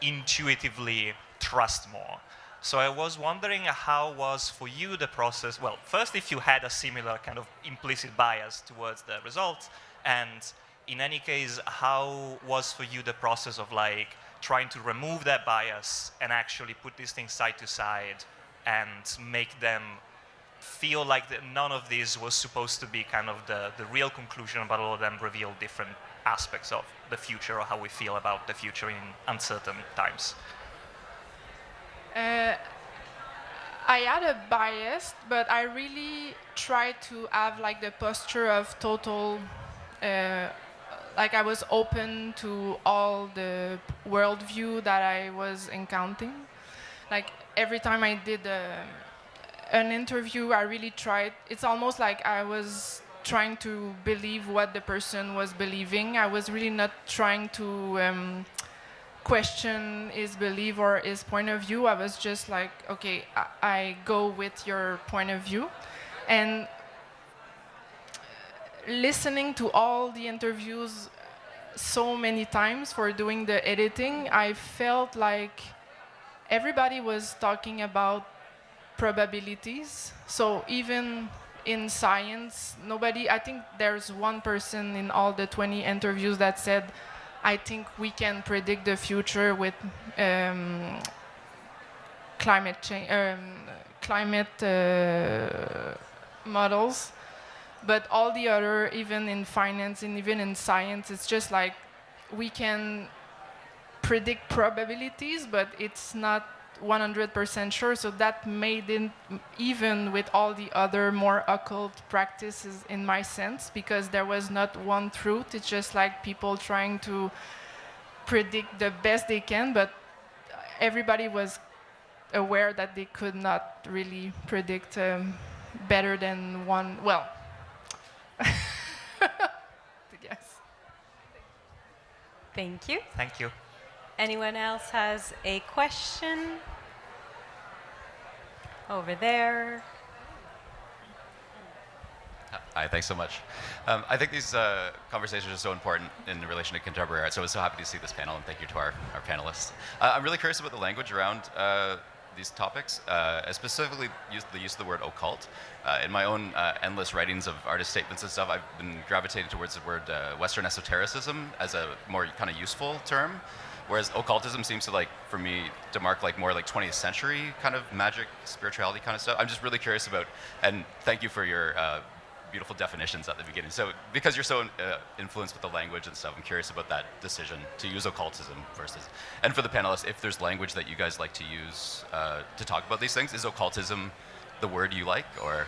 intuitively trust more. So I was wondering how was for you the process, well, first if you had a similar kind of implicit bias towards the results, and in any case, how was for you the process of like trying to remove that bias and actually put these things side to side and make them feel like that none of this was supposed to be kind of the real conclusion, but all of them reveal different aspects of the future or how we feel about the future in uncertain times? I had a bias, but I really tried to have like the posture of total, like I was open to all the worldview that I was encountering. Like every time I did an interview, I really tried. It's almost like I was trying to believe what the person was believing. I was really not trying to question his belief or his point of view. I was just like, okay, I go with your point of view. And listening to all the interviews so many times for doing the editing, I felt like everybody was talking about probabilities. So even in science, I think there's one person in all the 20 interviews that said, I think we can predict the future with climate change, models. But all the other, even in finance and even in science, it's just like we can predict probabilities, but it's not 100% sure. So that made it, even with all the other more occult practices in my sense, because there was not one truth. It's just like people trying to predict the best they can, but everybody was aware that they could not really predict better than one. Well, yes. Thank you. Thank you. Anyone else has a question? Over there. Hi, thanks so much. I think these conversations are so important in relation to contemporary art, so I was so happy to see this panel, and thank you to our panelists. I'm really curious about the language around these topics, specifically the use of the word occult. In my own endless writings of artist statements and stuff, I've been gravitating towards the word Western esotericism as a more kind of useful term. Whereas occultism seems to, like, for me, to mark like more like 20th century kind of magic, spirituality kind of stuff. I'm just really curious about, and thank you for your beautiful definitions at the beginning. So because you're so influenced with the language and stuff, I'm curious about that decision to use occultism versus, and for the panelists, if there's language that you guys like to use to talk about these things, is occultism the word you like, or?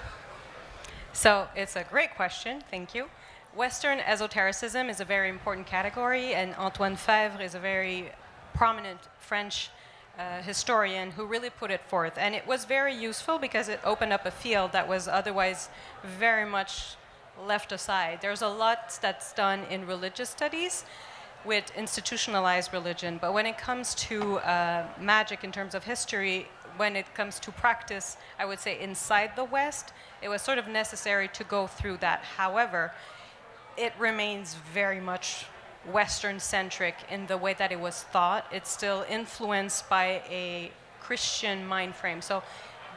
So it's a great question, thank you. Western esotericism is a very important category, and Antoine Fèvre is a very prominent French historian who really put it forth. And it was very useful because it opened up a field that was otherwise very much left aside. There's a lot that's done in religious studies with institutionalized religion, but when it comes to magic in terms of history, when it comes to practice, I would say inside the West, it was sort of necessary to go through that. However, it remains very much Western-centric in the way that it was thought. It's still influenced by a Christian mind frame. So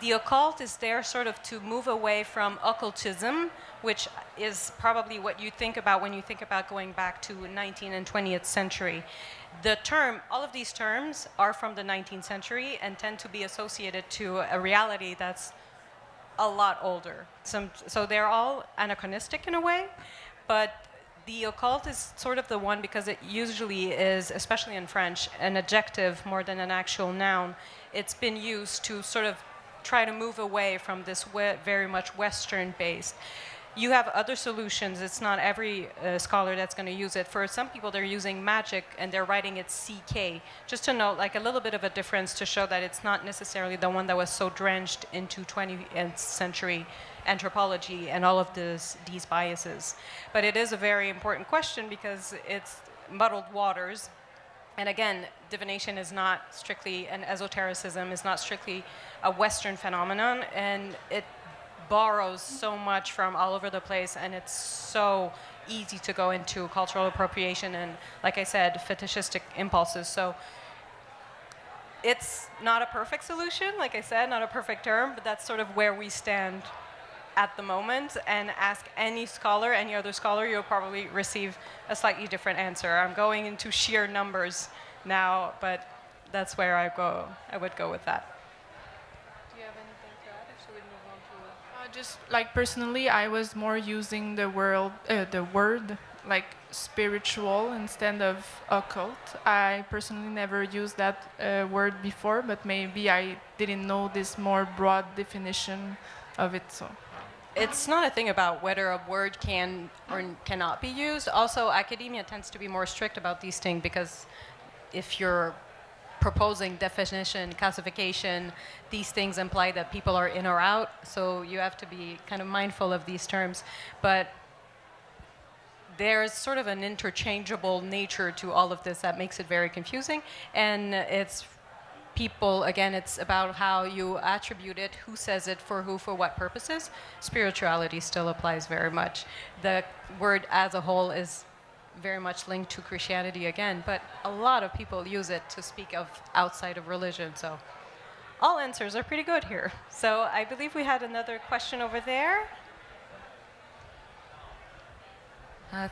the occult is there sort of to move away from occultism, which is probably what you think about when you think about going back to 19th and 20th century. The term, all of these terms are from the 19th century and tend to be associated to a reality that's a lot older. So they're all anachronistic in a way. But the occult is sort of the one, because it usually is, especially in French, an adjective more than an actual noun. It's been used to sort of try to move away from this very much Western-based. You have other solutions. It's not every scholar that's going to use it. For some people, they're using magic and they're writing it CK. Just to note, like a little bit of a difference to show that it's not necessarily the one that was so drenched into 20th century anthropology and all of these biases. But it is a very important question because it's muddled waters. And again, divination is not strictly, and esotericism is not strictly a Western phenomenon, and it borrows so much from all over the place, and it's so easy to go into cultural appropriation and, like I said, fetishistic impulses. So it's not a perfect solution, like I said, not a perfect term, but that's sort of where we stand at the moment and ask any scholar, any other scholar, you'll probably receive a slightly different answer. I'm going into sheer numbers now, but that's where I would go with that. Do you have anything to add, or should we move on to? Just like personally, I was more using the word like spiritual instead of occult. I personally never used that word before, but maybe I didn't know this more broad definition of it. So it's not a thing about whether a word can or cannot be used. Also, academia tends to be more strict about these things because if you're proposing definition, classification, these things imply that people are in or out, so you have to be kind of mindful of these terms. But there's sort of an interchangeable nature to all of this that makes it very confusing, and it's people, again, it's about how you attribute it, who says it, for who, for what purposes. Spirituality still applies very much. The word as a whole is very much linked to Christianity again, but a lot of people use it to speak of outside of religion, so all answers are pretty good here. So I believe we had another question over there.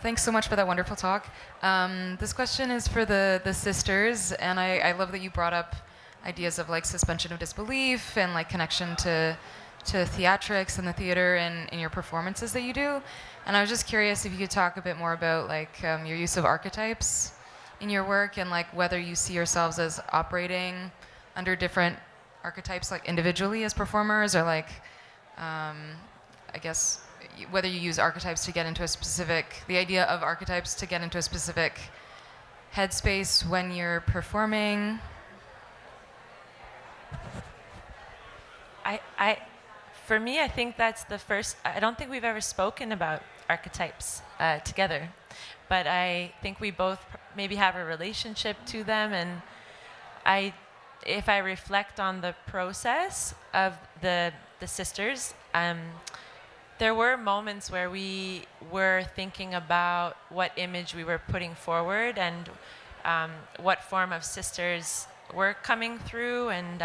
Thanks so much for that wonderful talk. This question is for the sisters, and I love that you brought up ideas of like suspension of disbelief and like connection to theatrics and the theater in your performances that you do. And I was just curious if you could talk a bit more about like your use of archetypes in your work and like whether you see yourselves as operating under different archetypes like individually as performers, or like I guess whether you use archetypes to get into a specific, the idea of archetypes to get into a specific headspace when you're performing. For me, I think that's the first. I don't think we've ever spoken about archetypes together, but I think we both maybe have a relationship to them. And if I reflect on the process of the sisters, there were moments where we were thinking about what image we were putting forward and what form of sisters were coming through, and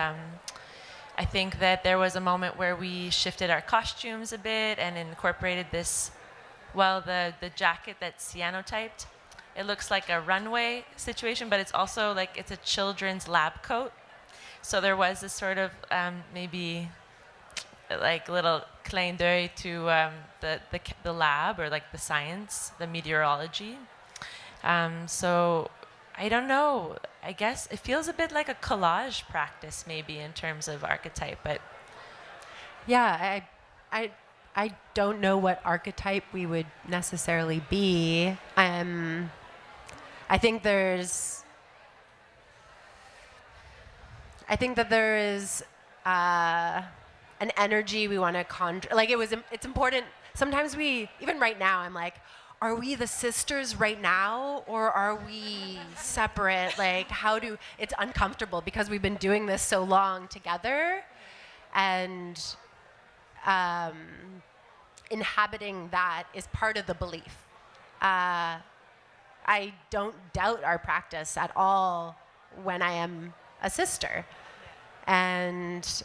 I think that there was a moment where we shifted our costumes a bit and incorporated this, well, the jacket that's cyanotyped. It looks like a runway situation, but it's also like it's a children's lab coat. So there was this sort of maybe like little clin d'oeil to the lab, or like the science, the meteorology. So I don't know. I guess it feels a bit like a collage practice, maybe, in terms of archetype. But yeah, I don't know what archetype we would necessarily be. I think that there is an energy we want to conjure. Like it's important. Sometimes even right now, I'm like, are we the sisters right now, or are we separate? Like, it's uncomfortable because we've been doing this so long together, and inhabiting that is part of the belief. I don't doubt our practice at all when I am a sister, and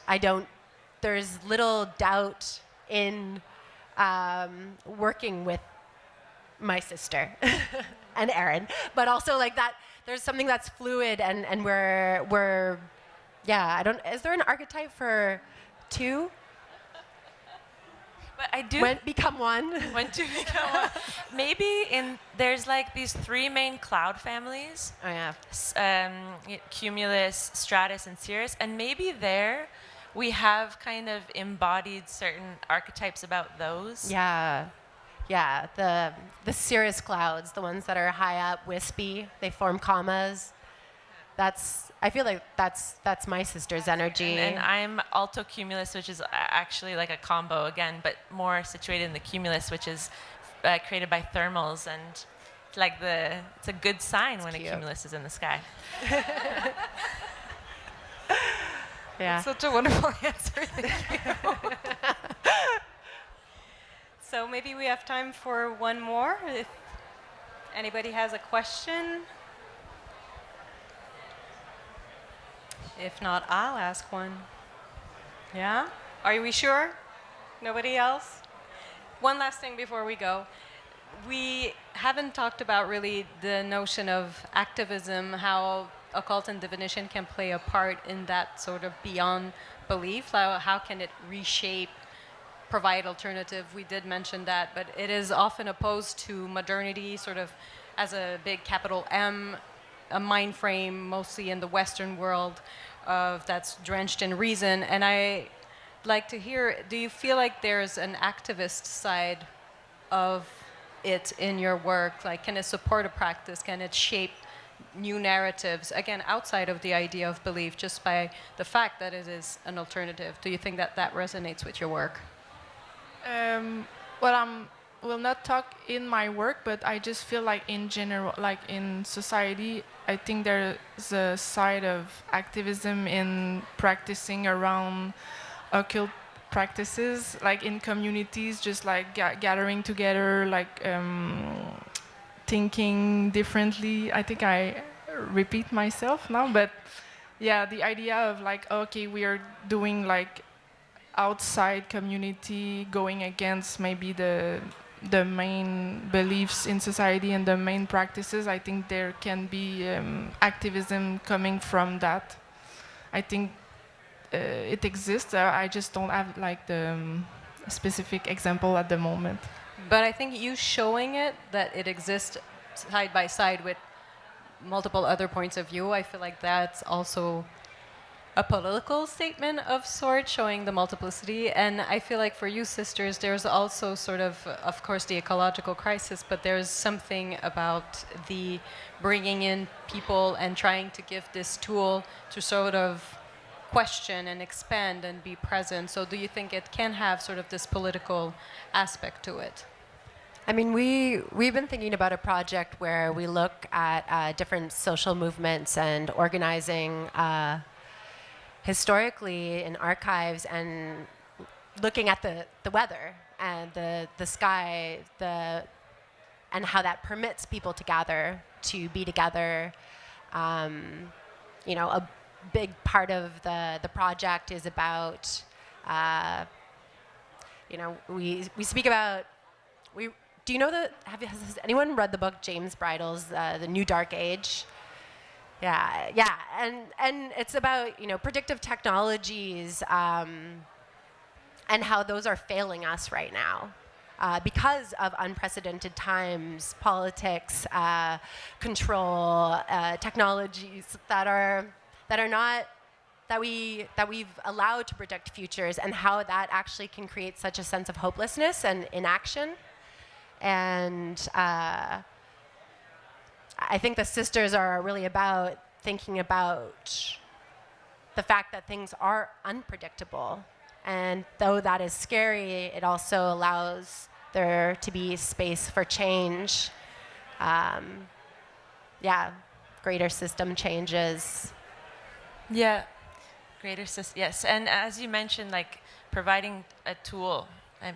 there's little doubt in working with my sister and Erin, but also like that there's something that's fluid, and we're is there an archetype for two? But I do Become one. When two become one. Maybe there's like these three main cloud families. Oh yeah. Cumulus, Stratus, and Cirrus, and maybe there we have kind of embodied certain archetypes about those. Yeah. Yeah, the cirrus clouds, the ones that are high up, wispy, they form commas. I feel like that's my sister's energy. And I'm alto cumulus, which is actually like a combo again, but more situated in the cumulus, which is created by thermals, and it's a good sign when a cumulus is in the sky. Yeah. Such a wonderful answer. Thank you. So maybe we have time for one more, if anybody has a question. If not, I'll ask one. Yeah? Are we sure? Nobody else? One last thing before we go. We haven't talked about really the notion of activism, how occult and divination can play a part in that sort of beyond belief. How can it reshape, provide alternative? We did mention that, but it is often opposed to modernity, sort of as a big capital M, a mind frame, mostly in the Western world, that's drenched in reason. And I'd like to hear, do you feel like there's an activist side of it in your work? Like, can it support a practice? Can it shape new narratives, again, outside of the idea of belief, just by the fact that it is an alternative? Do you think that that resonates with your work? Well, I will not talk in my work, but I just feel like in general, like in society, I think there's a side of activism in practicing around occult practices, like in communities, just like gathering together, like thinking differently. I think I repeat myself now, but yeah, the idea of like, okay, we are doing like outside community, going against maybe the main beliefs in society and the main practices. I think there can be activism coming from that. I think it exists. I just don't have like the specific example at the moment. But I think you showing it, that it exists side by side with multiple other points of view, I feel like that's also a political statement of sorts, showing the multiplicity. And I feel like for you sisters, there's also sort of course, the ecological crisis, but there's something about the bringing in people and trying to give this tool to sort of question and expand and be present. So do you think it can have sort of this political aspect to it? I mean, we've been thinking about a project where we look at different social movements and organizing historically in archives, and looking at the weather and the sky, and how that permits people to gather, to be together. You know, a big part of the project is about, you know, we speak about, do you know has anyone read the book James Bridle's The New Dark Age? Yeah, and it's about, you know, predictive technologies and how those are failing us right now because of unprecedented times, politics, control, technologies that we've allowed to predict futures, and how that actually can create such a sense of hopelessness and inaction. And I think the sisters are really about thinking about the fact that things are unpredictable. And though that is scary, it also allows there to be space for change. Greater system changes. Yeah, greater system, yes. And as you mentioned, like providing a tool, I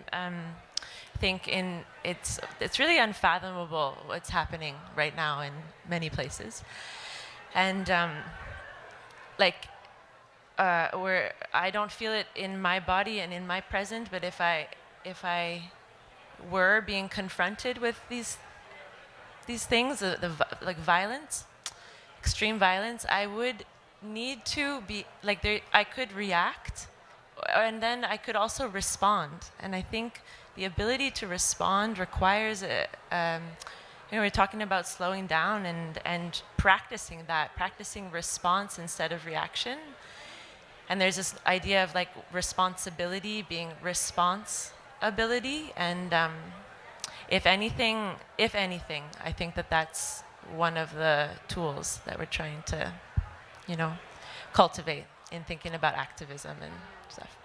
think it's really unfathomable what's happening right now in many places, and where I don't feel it in my body and in my present, but if I were being confronted with these things, like violence, extreme violence, I would need to be like there. I could react, and then I could also respond, and I think the ability to respond requires, we're talking about slowing down and practicing response instead of reaction. And there's this idea of like responsibility being response-ability. And if anything, I think that's one of the tools that we're trying to, cultivate in thinking about activism and stuff.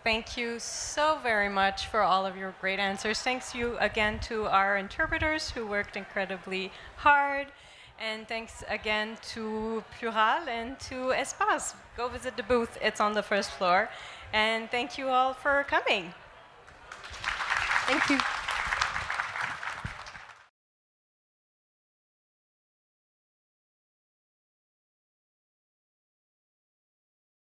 Thank you so very much for all of your great answers. Thanks you again to our interpreters who worked incredibly hard. And thanks again to Plural and to ESPACE. Go visit the booth, it's on the first floor. And thank you all for coming. Thank you.